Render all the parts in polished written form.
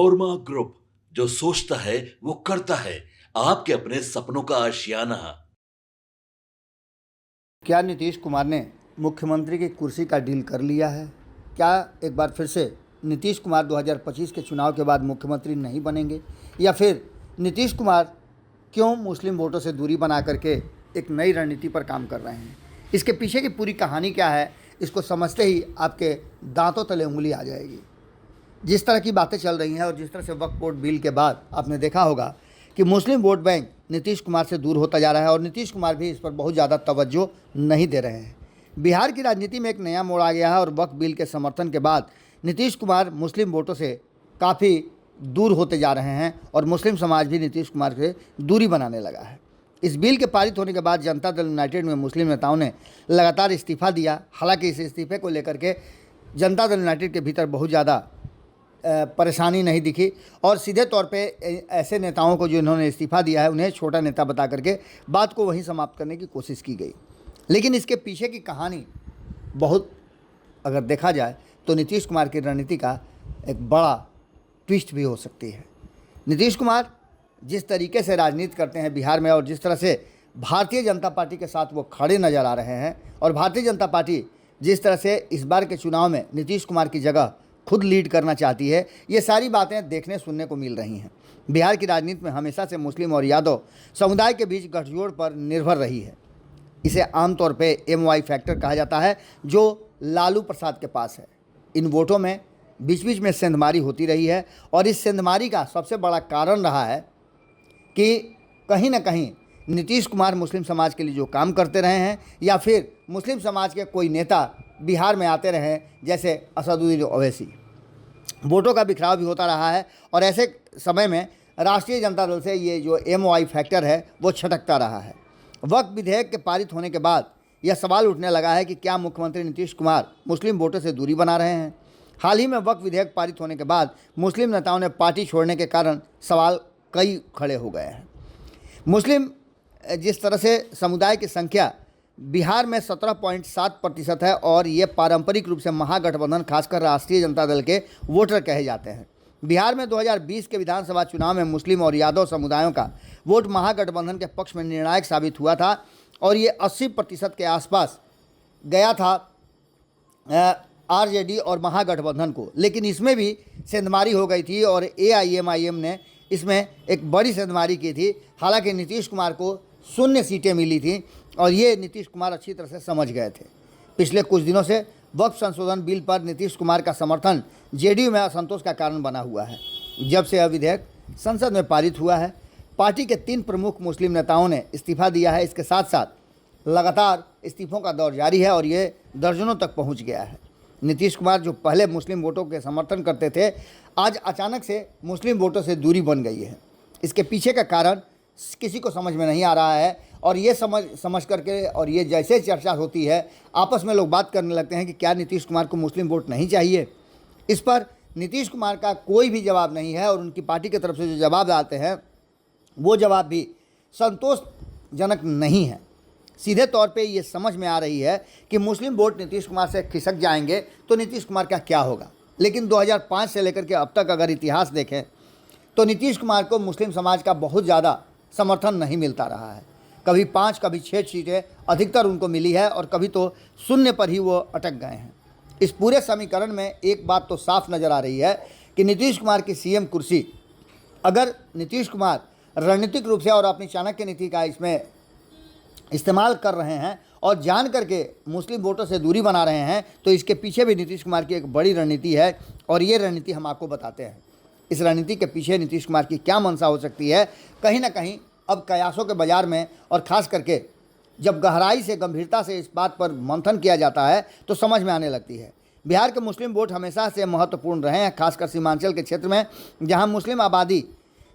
नोरमा group, जो सोचता है वो करता है। आपके अपने सपनों का आशियाना। क्या नीतीश कुमार ने मुख्यमंत्री की कुर्सी का डील कर लिया है? क्या एक बार फिर से नीतीश कुमार 2025 के चुनाव के बाद मुख्यमंत्री नहीं बनेंगे, या फिर नीतीश कुमार क्यों मुस्लिम वोटों से दूरी बना करके एक नई रणनीति पर काम कर रहे हैं? इसके पीछे की पूरी कहानी क्या है, इसको समझते ही आपके दांतों तले उंगली आ जाएगी। जिस तरह की बातें चल रही हैं और जिस तरह से वक्फ बोर्ड बिल के बाद आपने देखा होगा कि मुस्लिम वोट बैंक नीतीश कुमार से दूर होता जा रहा है और नीतीश कुमार भी इस पर बहुत ज़्यादा तवज्जो नहीं दे रहे हैं। बिहार की राजनीति में एक नया मोड़ आ गया है और वक्फ बिल के समर्थन के बाद नीतीश कुमार मुस्लिम वोटों से काफ़ी दूर होते जा रहे हैं और मुस्लिम समाज भी नीतीश कुमार से दूरी बनाने लगा है। इस बिल के पारित होने के बाद जनता दल यूनाइटेड में मुस्लिम नेताओं ने लगातार इस्तीफा दिया। हालांकि इस इस्तीफे को लेकर के जनता दल यूनाइटेड के भीतर बहुत ज़्यादा परेशानी नहीं दिखी और सीधे तौर पे ऐसे नेताओं को जिन्होंने इस्तीफा दिया है उन्हें छोटा नेता बता करके बात को वहीं समाप्त करने की कोशिश की गई। लेकिन इसके पीछे की कहानी बहुत, अगर देखा जाए तो नीतीश कुमार की रणनीति का एक बड़ा ट्विस्ट भी हो सकती है। नीतीश कुमार जिस तरीके से राजनीति करते हैं बिहार में और जिस तरह से भारतीय जनता पार्टी के साथ वो खड़े नज़र आ रहे हैं और भारतीय जनता पार्टी जिस तरह से इस बार के चुनाव में नीतीश कुमार की जगह खुद लीड करना चाहती है, ये सारी बातें देखने सुनने को मिल रही हैं। बिहार की राजनीति में हमेशा से मुस्लिम और यादव समुदाय के बीच गठजोड़ पर निर्भर रही है। इसे आमतौर पे MY फैक्टर कहा जाता है, जो लालू प्रसाद के पास है। इन वोटों में बीच बीच में सेंधमारी होती रही है और इस सेंधमारी का सबसे बड़ा कारण रहा है कि कहीं ना कहीं नीतीश कुमार मुस्लिम समाज के लिए जो काम करते रहे हैं या फिर मुस्लिम समाज के कोई नेता बिहार में आते रहे हैं, जैसे असदुद्दीन ओवैसी। वोटों का बिखराव भी होता रहा है और ऐसे समय में राष्ट्रीय जनता दल से ये जो MY फैक्टर है वो छटकता रहा है। वक्फ विधेयक के पारित होने के बाद यह सवाल उठने लगा है कि क्या मुख्यमंत्री नीतीश कुमार मुस्लिम वोटों से दूरी बना रहे हैं। हाल ही में वक्फ विधेयक पारित होने के बाद मुस्लिम नेताओं ने पार्टी छोड़ने के कारण सवाल कई खड़े हो गए हैं। मुस्लिम जिस तरह से समुदाय की संख्या बिहार में 17.7% है और ये पारंपरिक रूप से महागठबंधन खासकर राष्ट्रीय जनता दल के वोटर कहे जाते हैं। बिहार में 2020 के विधानसभा चुनाव में मुस्लिम और यादव समुदायों का वोट महागठबंधन के पक्ष में निर्णायक साबित हुआ था और ये 80% के आसपास गया था RJD और महागठबंधन को। लेकिन इसमें भी सेंधमारी हो गई थी और AIMIM ने इसमें एक बड़ी सेंधमारी की थी। हालांकि नीतीश कुमार को 0 सीटें मिली थी और ये नीतीश कुमार अच्छी तरह से समझ गए थे। पिछले कुछ दिनों से वक्फ संशोधन बिल पर नीतीश कुमार का समर्थन JDU में असंतोष का कारण बना हुआ है। जब से यह विधेयक संसद में पारित हुआ है, पार्टी के 3 प्रमुख मुस्लिम नेताओं ने इस्तीफा दिया है। इसके साथ साथ लगातार इस्तीफों का दौर जारी है और ये दर्जनों तक पहुँच गया है। नीतीश कुमार जो पहले मुस्लिम वोटों के समर्थन करते थे, आज अचानक से मुस्लिम वोटों से दूरी बन गई है। इसके पीछे का कारण किसी को समझ में नहीं आ रहा है और ये समझ करके और ये जैसे चर्चा होती है आपस में लोग बात करने लगते हैं कि क्या नीतीश कुमार को मुस्लिम वोट नहीं चाहिए। इस पर नीतीश कुमार का कोई भी जवाब नहीं है और उनकी पार्टी की तरफ से जो जवाब आते हैं वो जवाब भी संतोषजनक नहीं है। सीधे तौर पे ये समझ में आ रही है कि मुस्लिम वोट नीतीश कुमार से खिसक जाएंगे तो नीतीश कुमार का क्या होगा। लेकिन 2005 से लेकर के अब तक अगर इतिहास देखें तो नीतीश कुमार को मुस्लिम समाज का बहुत ज़्यादा समर्थन नहीं मिलता रहा है। कभी 5 कभी 6 सीटें अधिकतर उनको मिली है और कभी तो 0 पर ही वो अटक गए हैं। इस पूरे समीकरण में एक बात तो साफ नज़र आ रही है कि नीतीश कुमार की CM कुर्सी, अगर नीतीश कुमार रणनीतिक रूप से और अपनी चाणक्य नीति का इसमें इस्तेमाल कर रहे हैं और जान करके मुस्लिम वोटों से दूरी बना रहे हैं, तो इसके पीछे भी नीतीश कुमार की एक बड़ी रणनीति है और ये रणनीति हम आपको बताते हैं। इस रणनीति के पीछे नीतीश कुमार की क्या मंशा हो सकती है, कहीं ना कहीं अब कयासों के बाज़ार में और ख़ास करके जब गहराई से गंभीरता से इस बात पर मंथन किया जाता है तो समझ में आने लगती है। बिहार के मुस्लिम वोट हमेशा से महत्वपूर्ण रहे हैं, खासकर सीमांचल के क्षेत्र में जहां मुस्लिम आबादी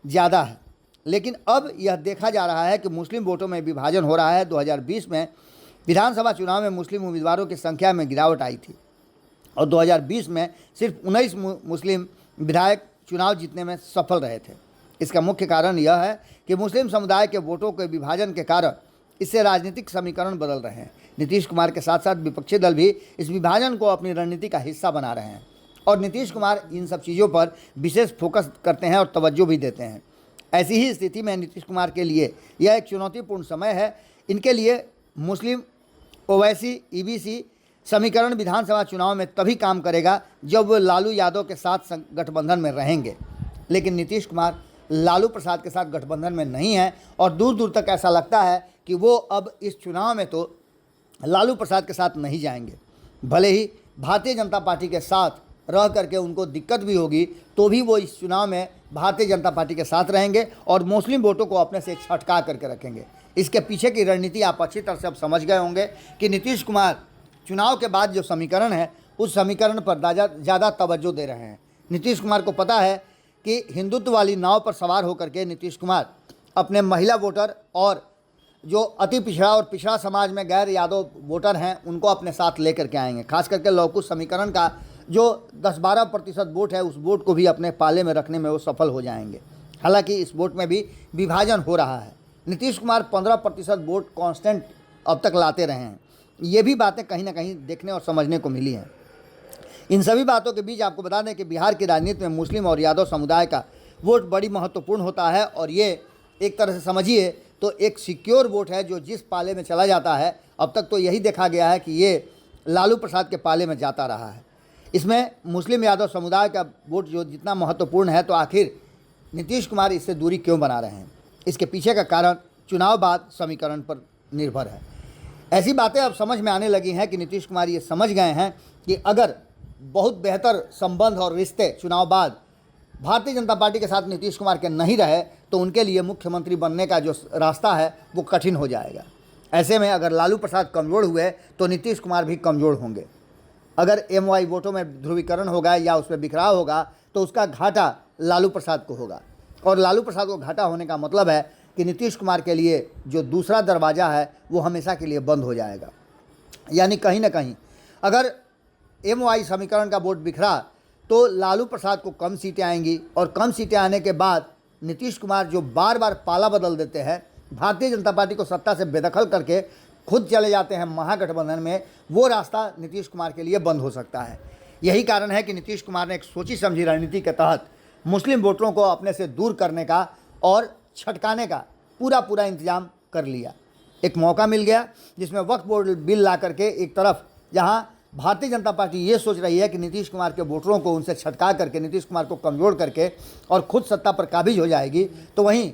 ज़्यादा है। लेकिन अब यह देखा जा रहा है कि मुस्लिम वोटों में विभाजन हो रहा है। 2020 में विधानसभा चुनाव में मुस्लिम उम्मीदवारों की संख्या में गिरावट आई थी और 2020 में सिर्फ 19 मुस्लिम विधायक चुनाव जीतने में सफल रहे थे। इसका मुख्य कारण यह है कि मुस्लिम समुदाय के वोटों के विभाजन के कारण इससे राजनीतिक समीकरण बदल रहे हैं। नीतीश कुमार के साथ साथ विपक्षी दल भी इस विभाजन को अपनी रणनीति का हिस्सा बना रहे हैं और नीतीश कुमार इन सब चीज़ों पर विशेष फोकस करते हैं और तवज्जो भी देते हैं। ऐसी ही स्थिति में नीतीश कुमार के लिए यह एक चुनौतीपूर्ण समय है। इनके लिए मुस्लिम ओवैसी ईबीसी समीकरण विधानसभा चुनाव में तभी काम करेगा जब वो लालू यादव के साथ गठबंधन में रहेंगे, लेकिन नीतीश कुमार लालू प्रसाद के साथ गठबंधन में नहीं है और दूर दूर तक ऐसा लगता है कि वो अब इस चुनाव में तो लालू प्रसाद के साथ नहीं जाएंगे। भले ही भारतीय जनता पार्टी के साथ रह करके उनको दिक्कत भी होगी तो भी वो इस चुनाव में भारतीय जनता पार्टी के साथ रहेंगे और मुस्लिम वोटों को अपने से छटका करके रखेंगे। इसके पीछे की रणनीति आप अच्छी तरह से अब समझ गए होंगे कि नीतीश कुमार चुनाव के बाद जो समीकरण है उस समीकरण पर ज़्यादा तवज्जो दे रहे हैं। नीतीश कुमार को पता है कि हिंदुत्व वाली नाव पर सवार होकर के नीतीश कुमार अपने महिला वोटर और जो अति पिछड़ा और पिछड़ा समाज में गैर यादव वोटर हैं उनको अपने साथ लेकर के आएंगे। खास करके लौकुश समीकरण का जो 10-12% वोट है उस वोट को भी अपने पाले में रखने में वो सफल हो जाएंगे। हालांकि इस वोट में भी विभाजन हो रहा है। नीतीश कुमार 15% वोट कांस्टेंट अब तक लाते रहे हैं। ये भी बातें कहीं ना कहीं देखने और समझने को मिली हैं। इन सभी बातों के बीच आपको बता दें कि बिहार की राजनीति में मुस्लिम और यादव समुदाय का वोट बड़ी महत्वपूर्ण होता है और ये एक तरह से समझिए तो एक सिक्योर वोट है जो जिस पाले में चला जाता है। अब तक तो यही देखा गया है कि ये लालू प्रसाद के पाले में जाता रहा है। इसमें मुस्लिम यादव समुदाय का वोट जो जितना महत्वपूर्ण है तो आखिर नीतीश कुमार इससे दूरी क्यों बना रहे हैं, इसके पीछे का कारण चुनाव बाद समीकरण पर निर्भर है। ऐसी बातें अब समझ में आने लगी हैं कि नीतीश कुमार ये समझ गए हैं कि अगर बहुत बेहतर संबंध और रिश्ते चुनाव बाद भारतीय जनता पार्टी के साथ नीतीश कुमार के नहीं रहे तो उनके लिए मुख्यमंत्री बनने का जो रास्ता है वो कठिन हो जाएगा। ऐसे में अगर लालू प्रसाद कमज़ोर हुए तो नीतीश कुमार भी कमज़ोर होंगे। अगर एमवाई वोटों में ध्रुवीकरण होगा या उसमें बिखराव होगा तो उसका घाटा लालू प्रसाद को होगा और लालू प्रसाद को घाटा होने का मतलब है कि नीतीश कुमार के लिए जो दूसरा दरवाज़ा है वो हमेशा के लिए बंद हो जाएगा। यानी कहीं ना कहीं अगर एमवाई समीकरण का वोट बिखरा तो लालू प्रसाद को कम सीटें आएंगी और कम सीटें आने के बाद नीतीश कुमार जो बार बार पाला बदल देते हैं, भारतीय जनता पार्टी को सत्ता से बेदखल करके खुद चले जाते हैं महागठबंधन में, वो रास्ता नीतीश कुमार के लिए बंद हो सकता है। यही कारण है कि नीतीश कुमार ने एक सोची समझी रणनीति के तहत मुस्लिम वोटरों को अपने से दूर करने का और छटकाने का पूरा इंतजाम कर लिया। एक मौका मिल गया जिसमें वक्फ बोर्ड बिल ला करके एक तरफ जहां भारतीय जनता पार्टी ये सोच रही है कि नीतीश कुमार के वोटरों को उनसे छटका करके नीतीश कुमार को कमज़ोर करके और खुद सत्ता पर काबिज हो जाएगी, तो वहीं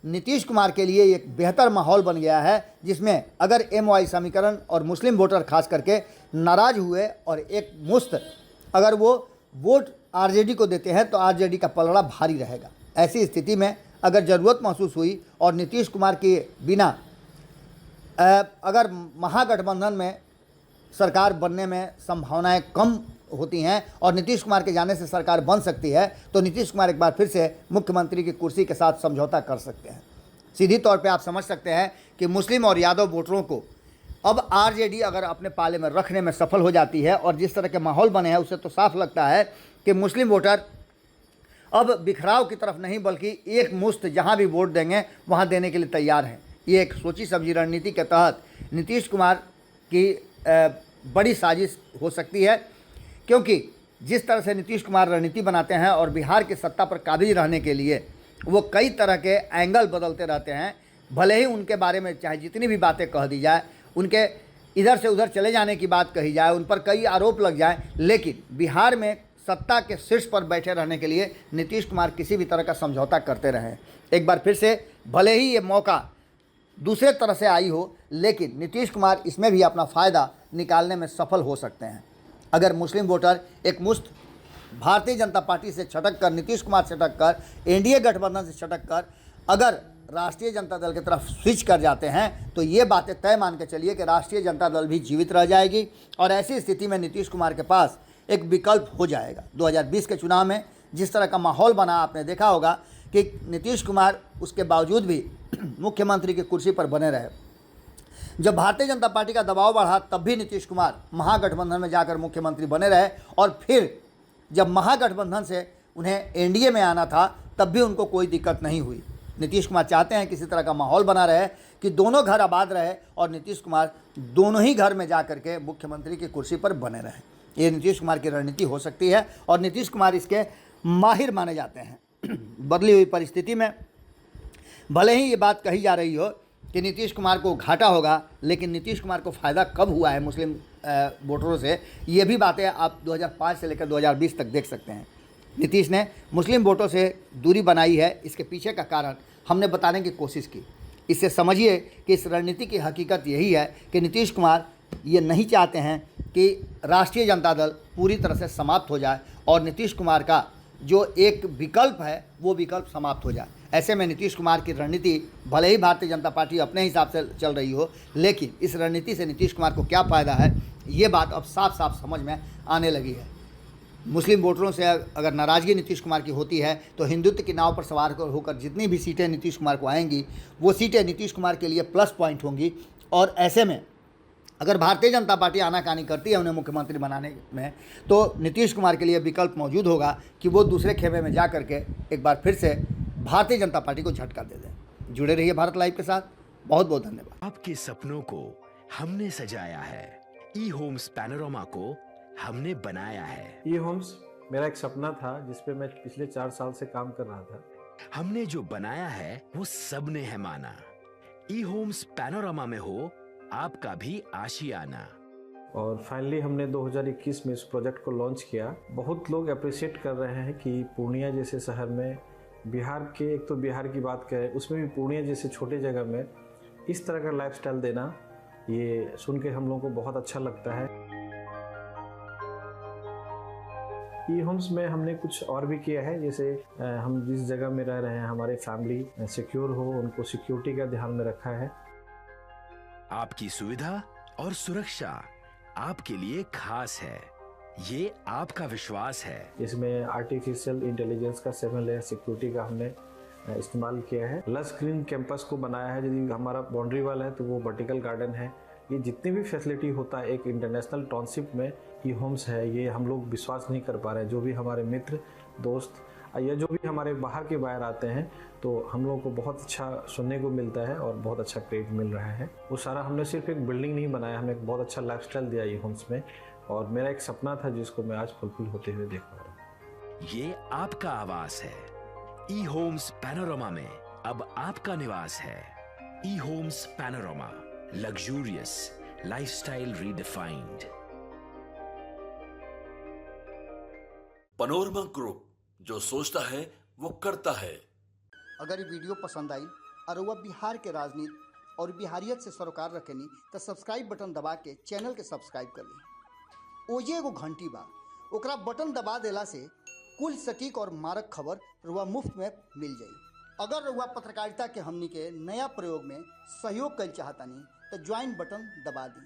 नीतीश कुमार के लिए एक बेहतर माहौल बन गया है जिसमें अगर एमवाई समीकरण और मुस्लिम वोटर खास करके नाराज़ हुए और एक मुश्त अगर वो वोट आरजेडी को देते हैं तो आरजेडी का पलड़ा भारी रहेगा। ऐसी स्थिति में अगर ज़रूरत महसूस हुई और नीतीश कुमार के बिना अगर महागठबंधन में सरकार बनने में संभावनाएं कम होती हैं और नीतीश कुमार के जाने से सरकार बन सकती है तो नीतीश कुमार एक बार फिर से मुख्यमंत्री की कुर्सी के साथ समझौता कर सकते हैं। सीधी तौर पे आप समझ सकते हैं कि मुस्लिम और यादव वोटरों को अब आरजेडी अगर अपने पाले में रखने में सफल हो जाती है और जिस तरह के माहौल बने हैं उससे तो साफ लगता है कि मुस्लिम वोटर अब बिखराव की तरफ नहीं बल्कि एक मुश्त जहाँ भी वोट देंगे वहाँ देने के लिए तैयार हैं। ये एक सोची समझी रणनीति के तहत नीतीश कुमार की बड़ी साजिश हो सकती है, क्योंकि जिस तरह से नीतीश कुमार रणनीति बनाते हैं और बिहार की सत्ता पर काबिज रहने के लिए वो कई तरह के एंगल बदलते रहते हैं। भले ही उनके बारे में चाहे जितनी भी बातें कह दी जाए, उनके इधर से उधर चले जाने की बात कही जाए, उन पर कई आरोप लग जाए, लेकिन बिहार में सत्ता के शीर्ष पर बैठे रहने के लिए नीतीश कुमार किसी भी तरह का समझौता करते रहे। एक बार फिर से भले ही ये मौका दूसरे तरह से आई हो, लेकिन नीतीश कुमार इसमें भी अपना फ़ायदा निकालने में सफल हो सकते हैं। अगर मुस्लिम वोटर एक मुश्त भारतीय जनता पार्टी से छटक कर, नीतीश कुमार से छटक कर, एनडीए गठबंधन से छटक कर अगर राष्ट्रीय जनता दल की तरफ स्विच कर जाते हैं तो ये बातें तय मान के चलिए कि राष्ट्रीय जनता दल भी जीवित रह जाएगी और ऐसी स्थिति में नीतीश कुमार के पास एक विकल्प हो जाएगा। 2020 के चुनाव में जिस तरह का माहौल बना आपने देखा होगा कि नीतीश कुमार उसके बावजूद भी मुख्यमंत्री की कुर्सी पर बने रहे। जब भारतीय जनता पार्टी का दबाव बढ़ा तब भी नीतीश कुमार महागठबंधन में जाकर मुख्यमंत्री बने रहे और फिर जब महागठबंधन से उन्हें एनडीए में आना था तब भी उनको कोई दिक्कत नहीं हुई। नीतीश कुमार चाहते हैं किसी तरह का माहौल बना रहे कि दोनों घर आबाद रहे और नीतीश कुमार दोनों ही घर में जा कर के मुख्यमंत्री की कुर्सी पर बने रहे। ये नीतीश कुमार की रणनीति हो सकती है और नीतीश कुमार इसके माहिर माने जाते हैं। बदली हुई परिस्थिति में भले ही ये बात कही जा रही हो कि नीतीश कुमार को घाटा होगा, लेकिन नीतीश कुमार को फ़ायदा कब हुआ है मुस्लिम वोटरों से, ये भी बातें आप 2005 से लेकर 2020 तक देख सकते हैं। नीतीश ने मुस्लिम वोटों से दूरी बनाई है, इसके पीछे का कारण हमने बताने की कोशिश की। इससे समझिए कि इस रणनीति की हकीकत यही है कि नीतीश कुमार ये नहीं चाहते हैं कि राष्ट्रीय जनता दल पूरी तरह से समाप्त हो जाए और नीतीश कुमार का जो एक विकल्प है वो विकल्प समाप्त हो जाए। ऐसे में नीतीश कुमार की रणनीति भले ही भारतीय जनता पार्टी अपने हिसाब से चल रही हो, लेकिन इस रणनीति से नीतीश कुमार को क्या फ़ायदा है ये बात अब साफ साफ समझ में आने लगी है। मुस्लिम वोटरों से अगर नाराज़गी नीतीश कुमार की होती है तो हिंदुत्व की नाव पर सवार होकर जितनी भी सीटें नीतीश कुमार को आएंगी वो सीटें नीतीश कुमार के लिए प्लस पॉइंट होंगी। और ऐसे में अगर भारतीय जनता पार्टी आनाकानी करती है उन्हें मुख्यमंत्री बनाने में, तो नीतीश कुमार के लिए विकल्प मौजूद होगा कि वो दूसरे खेमे में जा करके एक बार फिर से भारतीय जनता पार्टी को झटका दे दें। जुड़े रहिए भारत लाइव के साथ। बहुत बहुत धन्यवाद। आपके सपनों को हमने सजाया है, ई होम्स पैनोरामा को हमने बनाया है। ई होम्स मेरा एक सपना था जिस पे मैं पिछले 4 साल से काम कर रहा था। हमने जो बनाया है वो सबने है माना। ई होम्स पैनोरामा में हो आपका भी आशियाना। और फाइनली हमने 2021 में इस प्रोजेक्ट को लॉन्च किया। बहुत लोग अप्रिशिएट कर रहे हैं कि पूर्णिया जैसे शहर में, बिहार के, एक तो बिहार की बात करें उसमें भी पूर्णिया जैसे छोटे जगह में इस तरह का लाइफस्टाइल देना, ये सुन के हम लोगों को बहुत अच्छा लगता है। ई होम्स में हमने कुछ और भी किया है, जैसे हम जिस जगह में रह रहे हैं हमारे फैमिली सिक्योर हो, उनको सिक्योरिटी का ध्यान में रखा है। आपकी सुविधा और सुरक्षा आपके लिए खास है, ये आपका विश्वास है। इसमें आर्टिफिशियल इंटेलिजेंस का 7 लेयर सिक्योरिटी का हमने इस्तेमाल किया है। लस ग्रीन कैंपस को बनाया है। यदि हमारा बाउंड्री वाल है तो वो वर्टिकल गार्डन है। ये जितनी भी फैसिलिटी होता है एक इंटरनेशनल टाउनशिप में ई होम्स है, ये हम लोग विश्वास नहीं कर पा रहे हैं। जो भी हमारे मित्र दोस्त या जो भी हमारे बाहर के बाहर आते हैं तो हम लोगों को बहुत अच्छा सुनने को मिलता है और बहुत अच्छा क्रेडिट मिल रहा है। वो सारा हमने सिर्फ एक बिल्डिंग नहीं बनाया, हमें एक बहुत अच्छा लाइफस्टाइल दिया ई होम्स में, और मेरा एक सपना था जिसको मैं आज फुलफिल होते हुए देख पा रहा हूँ। ये आपका आवास है। ई होम्स पैनोरामा में अब आपका निवास है। E homes Panorama, luxurious lifestyle redefined. Panorama group, जो सोचता है वो करता है। अगर ये वीडियो पसंद आई और वह बिहार के राजनीति और बिहारियत से सरोकार रखेनी तो सब्सक्राइब बटन दबा के चैनल के सब्सक्राइब कर ली। ओजे एगो घंटी बा, ओकरा बटन दबा देला से कुल सटीक और मारक खबर रुआ मुफ्त में मिल जाई। अगर रुआ पत्रकारिता के हमनी के नया प्रयोग में सहयोग कर चाहतानी तो ज्वाइन बटन दबा दी।